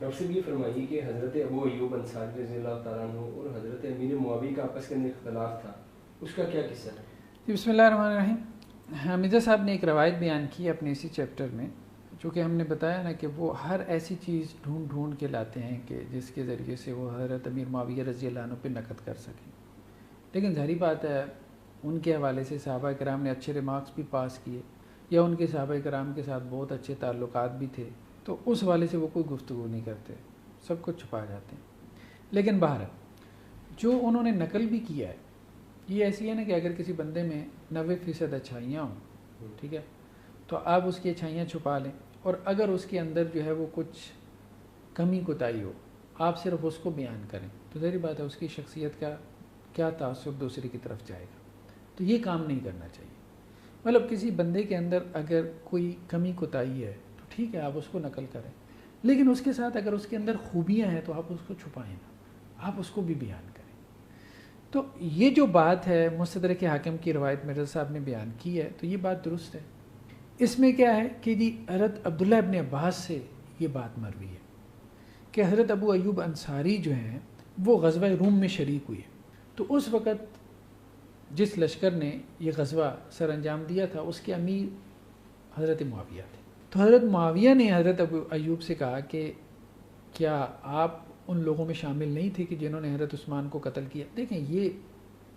Doctor صاحب یہ فرمائیے کہ حضرت ابو ایوب انصاری رضی اللہ تعالیٰ عنہ اور حضرت امیر معاویہ کا آپس کے اندر اختلاف تھا، اس کا کیا قصہ ہے؟ بسم اللہ الرحمن الرحیم. مرزا صاحب نے ایک روایت بیان کی اپنے اسی چیپٹر میں، چونکہ ہم نے بتایا نا کہ وہ ہر ایسی چیز ڈھونڈ کے لاتے ہیں کہ جس کے ذریعے سے وہ حضرت امیر معاویہ رضی اللہ عنہ پہ نقد کر سکیں. لیکن ظاہری بات ہے ان کے حوالے سے صحابہ کرام نے اچھے ریمارکس بھی پاس کیے، یا ان کے صحابہ کرام کے ساتھ بہت اچھے تعلقات بھی تھے، تو اس حوالے سے وہ کوئی گفتگو نہیں کرتے، سب کچھ چھپا جاتے ہیں. لیکن بہرحال جو انہوں نے نقل بھی کیا ہے یہ ایسی ہے نا کہ اگر کسی بندے میں 90% اچھائیاں ہوں، ٹھیک ہے، تو آپ اس کی اچھائیاں چھپا لیں، اور اگر اس کے اندر جو ہے وہ کچھ کمی کوتاہی ہو آپ صرف اس کو بیان کریں تو ظاہری بات ہے اس کی شخصیت کا کیا تعصب دوسرے کی طرف جائے گا. تو یہ کام نہیں کرنا چاہیے. مطلب کسی بندے کے اندر اگر کوئی کمی کوتاہی ہے تو ٹھیک ہے آپ اس کو نقل کریں، لیکن اس کے ساتھ اگر اس کے اندر خوبیاں ہیں تو آپ اس کو چھپائیں نا، آپ اس کو بھی بیان کریں. تو یہ جو بات ہے مستدرک حاکم کی روایت مرزا صاحب نے بیان کی ہے تو یہ بات درست ہے. اس میں کیا ہے کہ جی حضرت عبداللہ ابن عباس سے یہ بات مروی ہے کہ حضرت ابو ایوب انصاری جو ہیں وہ غزوہ روم میں شریک ہوئے، تو اس وقت جس لشکر نے یہ غزوہ سر انجام دیا تھا اس کے امیر حضرت معاویہ تھے. تو حضرت معاویہ نے حضرت ابو ایوب سے کہا کہ کیا آپ ان لوگوں میں شامل نہیں تھے کہ جنہوں نے حضرت عثمان کو قتل کیا؟ دیکھیں یہ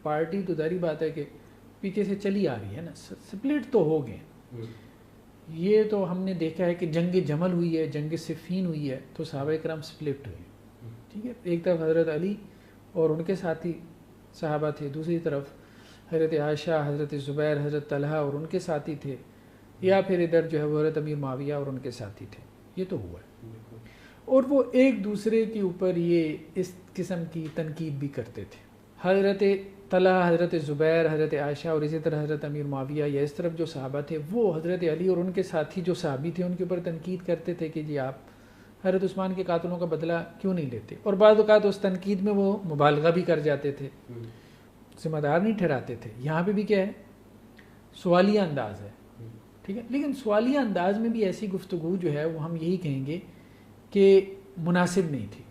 پارٹی تو ظاہری بات ہے کہ پیچھے سے چلی آ رہی ہے نا، سپلٹ تو ہو گئے. یہ تو ہم نے دیکھا ہے کہ جنگ جمل ہوئی ہے، جنگ صفین ہوئی ہے، تو صحابہ کرام سپلٹ ہوئے، ٹھیک ہے. ایک طرف حضرت علی اور ان کے ساتھی صحابہ تھے، دوسری طرف حضرت عائشہ، حضرت زبیر، حضرت طلحہ اور ان کے ساتھی تھے، یا پھر ادھر جو ہے وہ حضرت امیر معاویہ اور ان کے ساتھی تھے. یہ تو ہوا ہے، اور وہ ایک دوسرے کے اوپر یہ اس قسم کی تنقید بھی کرتے تھے. حضرت طلحہ، حضرت زبیر، حضرت عائشہ اور اسی طرح حضرت امیر معاویہ یا اس طرف جو صحابہ تھے وہ حضرت علی اور ان کے ساتھی جو صحابی تھے ان کے اوپر تنقید کرتے تھے کہ جی آپ حضرت عثمان کے قاتلوں کا بدلہ کیوں نہیں لیتے. اور بعض اوقات اس تنقید میں وہ مبالغہ بھی کر جاتے تھے، ذمہ دار نہیں ٹھہراتے تھے. یہاں پہ بھی کیا ہے، سوالیہ انداز ہے، ٹھیک ہے. لیکن سوالیہ انداز میں بھی ایسی گفتگو جو ہے وہ ہم یہی کہیں گے کہ مناسب نہیں تھی.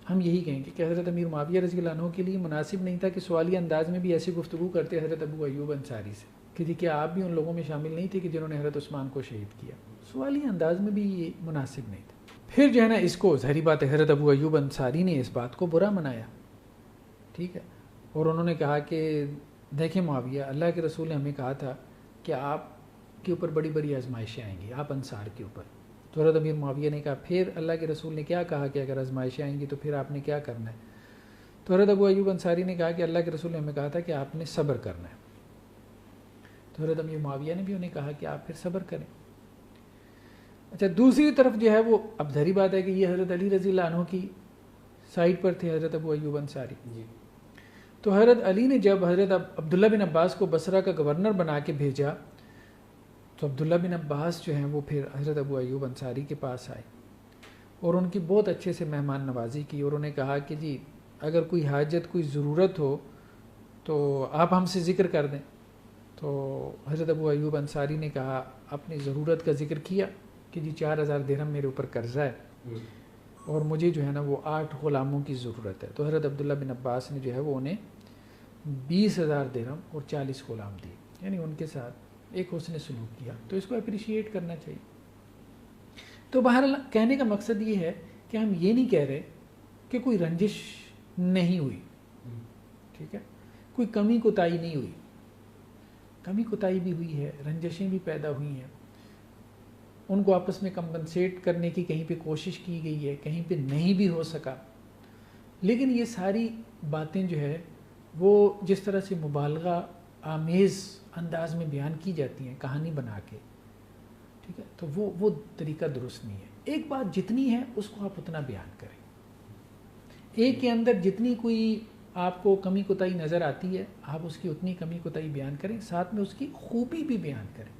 ہم یہی کہیں گے کہ حضرت امیر معاویہ رضی اللہ عنہ کے لیے مناسب نہیں تھا کہ سوالی انداز میں بھی ایسی گفتگو کرتے حضرت ابو ایوب انصاری سے کہ جی کیا آپ بھی ان لوگوں میں شامل نہیں تھے کہ جنہوں نے حضرت عثمان کو شہید کیا. سوالی انداز میں بھی یہ مناسب نہیں تھا. پھر جو ہے نا اس کو ظاہری بات ہے حضرت ابو ایوب انصاری نے اس بات کو برا منایا، ٹھیک ہے، اور انہوں نے کہا کہ دیکھیں معاویہ، اللہ کے رسول نے ہمیں کہا تھا کہ آپ کے اوپر بڑی بڑی آزمائشیں آئیں گی، آپ انصار کے اوپر. تو حضرت امیر معاویہ نے کہا پھر اللہ کے رسول نے کیا کہا کہ اگر آزمائشیں آئیں گی تو پھر آپ نے کیا کرنا ہے؟ تو حضرت ابو ایوب انصاری نے کہا کہ اللہ کے رسول نے ہمیں کہا تھا کہ آپ نے صبر کرنا ہے. تو حضرت امیر معاویہ نے بھی انہیں کہا کہ آپ پھر صبر کریں. اچھا دوسری طرف جو ہے وہ اب ظاہری بات ہے کہ یہ حضرت علی رضی اللہ عنہ کی سائڈ پر تھے حضرت ابو ایوب انصاری. تو حضرت علی نے جب حضرت عبداللہ بن عباس کو بصرہ کا گورنر بنا کے بھیجا تو عبداللہ بن عباس جو ہیں وہ پھر حضرت ابو ایوب انصاری کے پاس آئے اور ان کی بہت اچھے سے مہمان نوازی کی، اور انہیں کہا کہ جی اگر کوئی حاجت کوئی ضرورت ہو تو آپ ہم سے ذکر کر دیں. تو حضرت ابو ایوب انصاری نے کہا اپنی ضرورت کا ذکر کیا کہ جی 4000 درہم میرے اوپر قرضہ ہے اور مجھے جو ہے نا وہ 8 غلاموں کی ضرورت ہے. تو حضرت عبداللہ بن عباس نے جو ہے وہ انہیں 20,000 درہم اور 40 غلام دیے، یعنی ان کے ساتھ ایک حسن سلوک کیا. تو اس کو اپریشیٹ کرنا چاہیے. تو بہرحال کہنے کا مقصد یہ ہے کہ ہم یہ نہیں کہہ رہے کہ کوئی رنجش نہیں ہوئی، ٹھیک ہے، کوئی کمی کوتاہی نہیں ہوئی. کمی کوتاہی بھی ہوئی ہے، رنجشیں بھی پیدا ہوئی ہیں، ان کو آپس میں کمپنسیٹ کرنے کی کہیں پہ کوشش کی گئی ہے، کہیں پہ نہیں بھی ہو سکا. لیکن یہ ساری باتیں جو ہے وہ جس طرح سے مبالغہ آمیز انداز میں بیان کی جاتی ہیں کہانی بنا کے، ٹھیک ہے، تو وہ طریقہ درست نہیں ہے. ایک بات جتنی ہے اس کو آپ اتنا بیان کریں. ایک کے اندر جتنی کوئی آپ کو کمی کوتاہی نظر آتی ہے آپ اس کی اتنی کمی کوتاہی بیان کریں، ساتھ میں اس کی خوبی بھی بیان کریں.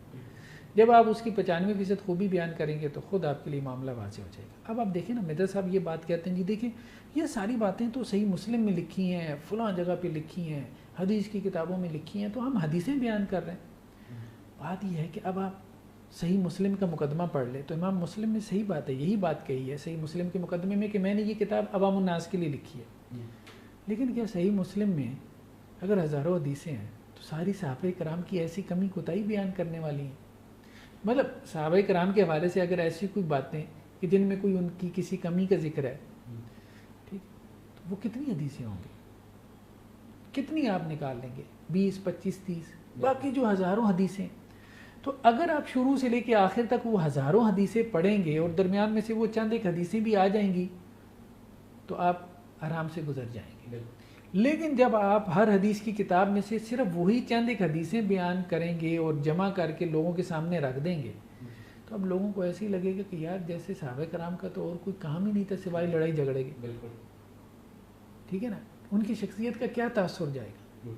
جب آپ اس کی 95% خوبی بیان کریں گے تو خود آپ کے لیے معاملہ واضح ہو جائے گا. اب آپ دیکھیں نا مرزا صاحب یہ بات کہتے ہیں جی دیکھیں یہ ساری باتیں تو صحیح مسلم میں لکھی ہیں، فلاں جگہ پہ لکھی ہیں، حدیث کی کتابوں میں لکھی ہیں، تو ہم حدیثیں بیان کر رہے ہیں. بات یہ ہے کہ اب آپ صحیح مسلم کا مقدمہ پڑھ لے تو امام مسلم نے صحیح بات ہے، یہی بات کہی ہے صحیح مسلم کے مقدمے میں کہ میں نے یہ کتاب عوام الناس کے لیے لکھی ہے. لیکن کیا صحیح مسلم میں اگر ہزاروں حدیثیں ہیں تو ساری صحابہ کرام کی ایسی کمی کوتاہی بیان کرنے والی ہیں؟ مطلب صحابہ کرام کے حوالے سے اگر ایسی کوئی باتیں کہ جن میں کوئی ان کی کسی کمی کا ذکر ہے، ٹھیک، تو وہ کتنی حدیثیں ہوں گی؟ کتنی آپ نکال لیں گے؟ 20 25 30، باقی جو ہزاروں حدیثیں. تو اگر آپ شروع سے لے کے آخر تک وہ ہزاروں حدیثیں پڑھیں گے اور درمیان میں سے وہ چند ایک حدیثیں بھی آ جائیں گی تو آپ آرام سے گزر جائیں گے. لیکن جب آپ ہر حدیث کی کتاب میں سے صرف وہی چند ایک حدیثیں بیان کریں گے اور جمع کر کے لوگوں کے سامنے رکھ دیں گے تو اب لوگوں کو ایسے ہی لگے گا کہ یار جیسے صحابہ کرام کا تو اور کوئی کام ہی نہیں تھا سوائے لڑائی جھگڑے کے. بالکل ٹھیک ہے نا، ان کی شخصیت کا کیا تاثر جائے گا؟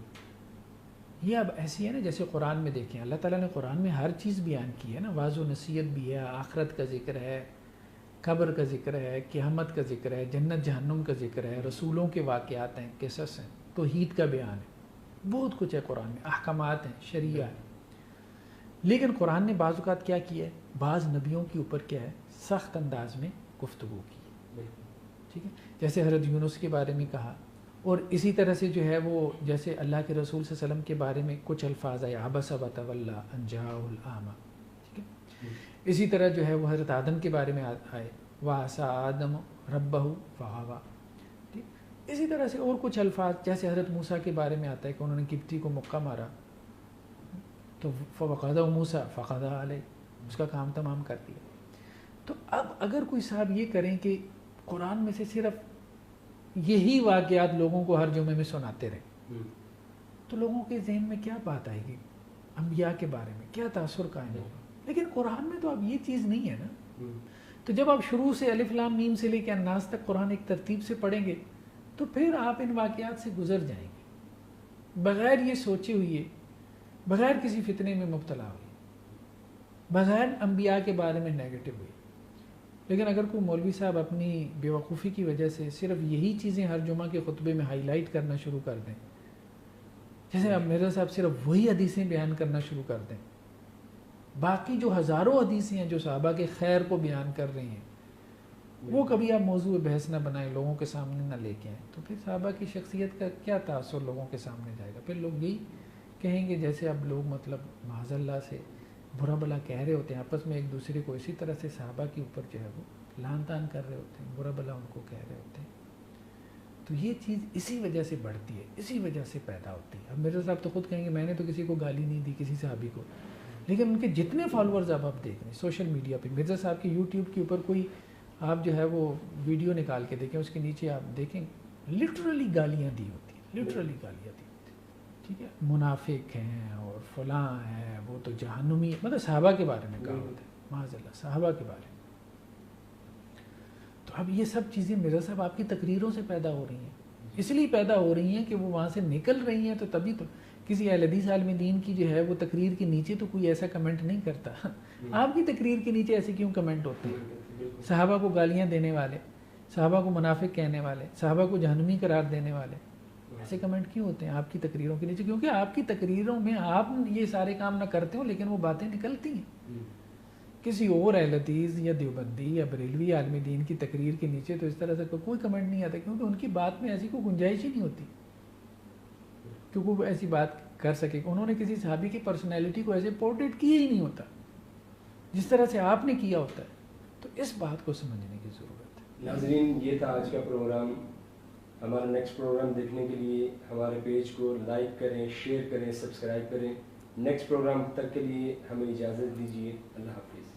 یہ اب ایسی ہے نا جیسے قرآن میں دیکھیں اللہ تعالیٰ نے قرآن میں ہر چیز بیان کی ہے نا، واعظ و نصیحت بھی ہے، آخرت کا ذکر ہے، قبر کا ذکر ہے، قیامت کا ذکر ہے، جنت جہنم کا ذکر ہے، رسولوں کے واقعات ہیں، قصص ہیں، توحید کا بیان ہے، بہت کچھ ہے قرآن میں، احکامات ہیں، شریعہ ہے. لیکن قرآن نے بعض اوقات کیا کیا ہے، بعض نبیوں کے اوپر کیا ہے سخت انداز میں گفتگو کی ہے. ٹھیک ہے، جیسے حضرت یونس کے بارے میں کہا، اور اسی طرح سے جو ہے وہ جیسے اللہ کے رسول صلی اللہ علیہ وسلم کے بارے میں کچھ الفاظ آئے عبس وتولی ان جاءہ الاعمی. ٹھیک ہے، اسی طرح جو ہے وہ حضرت آدم کے بارے میں آئے وعصیٰ آدم ربہ فغوی. ٹھیک، اسی طرح سے اور کچھ الفاظ جیسے حضرت موسیٰ کے بارے میں آتا ہے کہ انہوں نے قبطی کو مکہ مارا تو فوقذہ موسیٰ فقضى علیہ، اس کا کام تمام کر دیا. تو اب اگر کوئی صاحب یہ کریں کہ قرآن میں سے صرف یہی واقعات لوگوں کو ہر جمعے میں سناتے رہیں تو لوگوں کے ذہن میں کیا بات آئے گی، انبیاء کے بارے میں کیا تاثر قائم ہوگا؟ لیکن قرآن میں تو اب یہ چیز نہیں ہے نا. تو جب آپ شروع سے الف لام میم سے لے کے الناس تک قرآن ایک ترتیب سے پڑھیں گے تو پھر آپ ان واقعات سے گزر جائیں گے بغیر یہ سوچے ہوئے، بغیر کسی فتنے میں مبتلا ہوئے، بغیر انبیاء کے بارے میں نیگیٹو ہوئی. لیکن اگر کوئی مولوی صاحب اپنی بیوقوفی کی وجہ سے صرف یہی چیزیں ہر جمعہ کے خطبے میں ہائی لائٹ کرنا شروع کر دیں، جیسے اب مرزا صاحب صرف وہی حدیثیں بیان کرنا شروع کر دیں، باقی جو ہزاروں حدیثیں ہیں جو صحابہ کے خیر کو بیان کر رہی ہیں وہ کبھی آپ موضوع بحث نہ بنائیں، لوگوں کے سامنے نہ لے کے آئیں، تو پھر صحابہ کی شخصیت کا کیا تاثر لوگوں کے سامنے جائے گا؟ پھر لوگ یہی کہیں گے جیسے اب لوگ مطلب معاذ اللہ سے برا بلا کہہ رہے ہوتے ہیں آپس میں ایک دوسرے کو، اسی طرح سے صحابہ کے اوپر جو ہے وہ لعن طعن کر رہے ہوتے ہیں، برا بلا ان کو کہہ رہے ہوتے ہیں. تو یہ چیز اسی وجہ سے بڑھتی ہے، اسی وجہ سے پیدا ہوتی ہے. اب مرزا صاحب تو خود کہیں گے میں نے تو کسی کو گالی نہیں دی کسی صحابی کو، لیکن ان کے جتنے فالورز اب آپ دیکھ رہے ہیں سوشل میڈیا پہ، مرزا صاحب کی یوٹیوب کے اوپر کوئی آپ جو ہے وہ ویڈیو نکال کے دیکھیں، اس کے نیچے آپ دیکھیں لٹرلی گالیاں دی ہوتی ہیں، لٹرلی گالیاں دی ہوتی ہیں. ٹھیک ہے، منافق ہیں اور فلاں ہیں، وہ تو جہنمی، مطلب صحابہ کے بارے میں کہا ہوتا ہے، معاذ اللہ صحابہ کے بارے میں. تو اب یہ سب چیزیں مرزا صاحب آپ کی تقریروں سے پیدا ہو رہی ہیں، اس لیے پیدا ہو رہی ہیں کہ وہ وہاں سے نکل رہی ہیں. تو تبھی تو کسی اہل حدیث عالم دین کی جو ہے وہ تقریر کے نیچے تو کوئی ایسا کمنٹ نہیں کرتا. آپ کی تقریر کے نیچے ایسے کیوں کمنٹ ہوتے ہیں؟ صحابہ کو گالیاں دینے والے، صحابہ کو منافق کہنے والے، صحابہ کو جہنمی قرار دینے والے، ایسے کمنٹ کیوں ہوتے ہیں آپ کی تقریروں کے نیچے؟ کیونکہ آپ کی تقریروں میں آپ یہ سارے کام نہ کرتے ہو لیکن وہ باتیں نکلتی ہیں. کسی اور اہل حدیث یا دیوبندی یا بریلوی عالم دین کی تقریر کے نیچے تو اس طرح سے کوئی کمنٹ نہیں آتا، کیونکہ ان کی بات میں ایسی کوئی گنجائش ہی نہیں ہوتی کیونکہ وہ ایسی بات کر سکے. انہوں نے کسی صحابی کی پرسنالٹی کو ایسے پورٹریٹ کیا ہی نہیں ہوتا جس طرح سے آپ نے کیا ہوتا ہے. تو اس بات کو سمجھنے کی ضرورت ہے. ناظرین، یہ تھا آج کا پروگرام. ہمارا نیکسٹ پروگرام دیکھنے کے لیے ہمارے پیج کو لائک کریں، شیئر کریں، سبسکرائب کریں. نیکسٹ پروگرام تک کے لیے ہمیں اجازت دیجیے. اللہ حافظ.